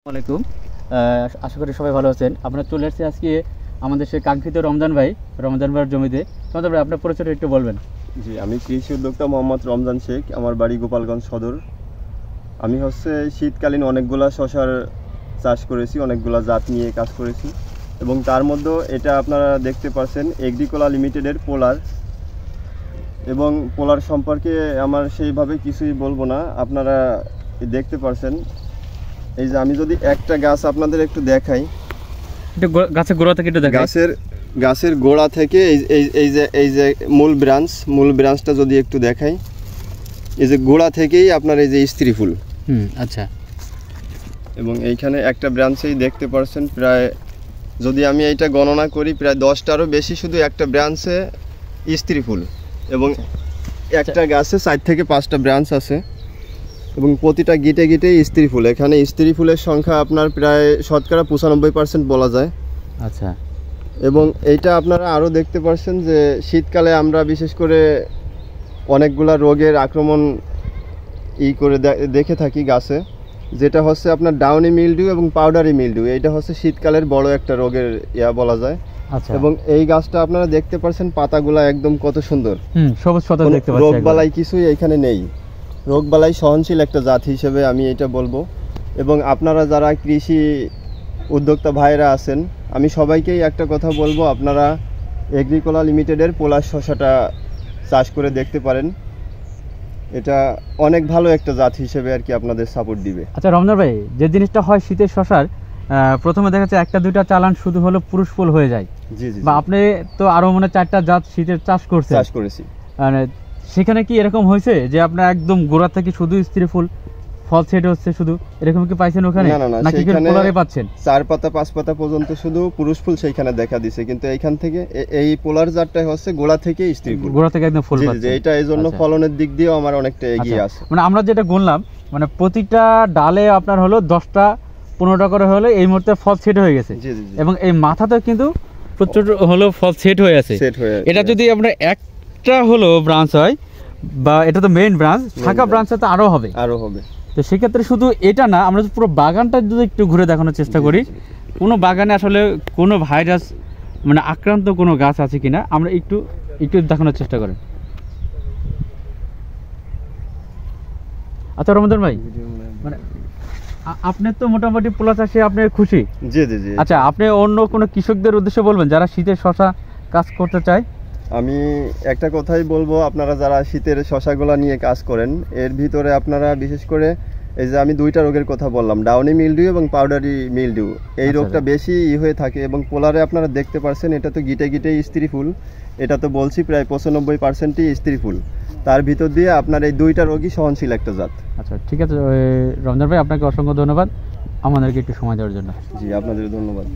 আসসালামাইকুম। আশা করি সবাই ভালো আছেন। আপনারা চলে আসছে আজকে আমাদের সেই কাঙ্ক্ষিত রমজান ভাইয়ের জমিতে। রমজান ভাই, আপনার পরিচয়টা একটু বলবেন। জি, আমি কৃষি উদ্যোক্তা মোহাম্মদ রমজান শেখ। আমার বাড়ি গোপালগঞ্জ সদর। আমি শীতকালীন অনেকগুলা শশার চাষ করেছি, অনেকগুলা জাত নিয়ে কাজ করেছি এবং তার মধ্যে এটা আপনারা দেখতে পাচ্ছেন এগ্রিকোলা লিমিটেডের পোলার। এবং পোলার সম্পর্কে আমার সেইভাবে কিছুই বলবো না, আপনারা দেখতে পাচ্ছেন। এই যে আমি যদি একটা গাছ আপনাদের একটু দেখাই, গাছের গোড়া থেকে একটু দেখাই। গাছের গোড়া থেকে এই যে মূল ব্রাঞ্চটা যদি একটু দেখাই, এই যে গোড়া থেকেই আপনার এই যে স্ত্রী ফুল। আচ্ছা। এবং এইখানে একটা ব্রাঞ্চেই দেখতে পাচ্ছেন প্রায়, যদি আমি এইটা গণনা করি, প্রায় 10টারও বেশি শুধু একটা ব্রাঞ্চে স্ত্রী ফুল। এবং একটা গাছে 4 থেকে 5টা ব্রাঞ্চ আছে এবং প্রতিটা গিটেই স্ত্রী ফুল। এখানে স্ত্রী ফুলের সংখ্যা আপনার প্রায় শতকরা 95% বলা যায়। আচ্ছা। এবং এইটা আপনারা আরও দেখতে পাচ্ছেন যে শীতকালে আমরা বিশেষ করে অনেকগুলা রোগের আক্রমণ দেখে থাকি গাছে, যেটা হচ্ছে আপনার ডাউনি মিলডিউ এবং পাউডারি মিলডিউ। এইটা হচ্ছে শীতকালের বড় একটা রোগের বলা যায়। আচ্ছা। এবং এই গাছটা আপনারা দেখতে পাচ্ছেন পাতাগুলা একদম কত সুন্দর, সবুজ পাতা দেখতে পাচ্ছেন। রোগবালাই কিছুই এখানে নেই। রোগবালাই সহনশীল একটা জাত হিসেবে আমি এটা বলবো। এবং আপনারা যারা কৃষি উদ্যোক্তা ভাইরা আছেন, আমি সবাইকেই একটা কথা বলবো, আপনারা এগ্রিকোলা লিমিটেডের পোলার শশাটা চাষ করে দেখতে পারেন। এটা অনেক ভালো একটা জাত হিসেবে আর কি আপনাদের সাপোর্ট দিবে। আচ্ছা রমজান ভাই, যে জিনিসটা হয় শীতের শশার, প্রথমে দেখা যাচ্ছে 1-2টা চালান শুধু হলো পুরুষ ফুল হয়ে যায়। জি জি। বা আপনি তো আরো মনে 4টা জাত শীতের চাষ করেছি, মানে সেখানে কি এরকম হয়েছে যে আপনার একদম গোড়া থেকে শুধু স্ত্রী ফুল, ফল সেট হচ্ছে শুধু, এরকম কি পাইছেন ওখানে? নাকি পোলারে পাচ্ছেন 4 পাতা 5 পাতা পর্যন্ত শুধু পুরুষ ফুল সেইখানে দেখা দিছে, কিন্তু এইখান থেকে এই পোলার জাতটা হচ্ছে গোড়া থেকে স্ত্রী ফুল, গোড়া থেকে একদম ফুল পাচ্ছে। এটা এই জন্য ফলনের দিক দিয়েও আমার অনেকটা এগিয়ে আছে। মানে আমরা যেটা গুনলাম, মানে প্রতিটা ডালে আপনার হলো 10টা 15টা করে হলে এই মুহূর্তে ফল সেট হয়ে গেছে। এবং এই মাথাতে কিন্তু প্রচুর হলো ফল সেট হয়ে আছে। এটা যদি আমরা একটা হলো ব্রাঞ্চ হয়, বা এটা তো মেইন ব্রাঞ্চ, শাখা ব্রাঞ্চে তো আরো হবে। তো সেক্ষেত্রে শুধু এটা না, আমরা পুরো বাগানটা যদি একটু ঘুরে দেখানোর চেষ্টা করি, কোনো বাগানে আসলে কোনো ভাইরাস মানে আক্রান্ত কোনো গাছ আছে কিনা আমরা একটু দেখানোর চেষ্টা করি। আচ্ছা রমজান ভাই, মানে আপনি তো মোটামুটি পোলা চাষে আপনি খুশি? জি জি জি। আচ্ছা, আপনি অন্য কোনো কৃষকদের উদ্দেশ্যে বলবেন যারা শীতের শশা কাজ করতে চায়? আমি একটা কথাই বলবো, আপনারা যারা শীতের শশাগুলা নিয়ে কাজ করেন, এর ভিতরে আপনারা বিশেষ করে এই যে আমি 2টা রোগের কথা বললাম, ডাউনি মিলডিউ এবং পাউডারি মিলডিউ, এই রোগটা বেশি হয়ে থাকে। এবং পোলারে আপনারা দেখতে পাচ্ছেন এটা তো গিটে স্ত্রী ফুল, এটা তো বলছি প্রায় 95%ই স্ত্রী ফুল। তার ভিতর দিয়ে আপনার এই 2টা রোগই সহনশীল একটা জাত। আচ্ছা ঠিক আছে রমজান ভাই, আপনাকে অসংখ্য ধন্যবাদ আমাদেরকে একটু সময় দেওয়ার জন্য। জি, আপনাদের ধন্যবাদ।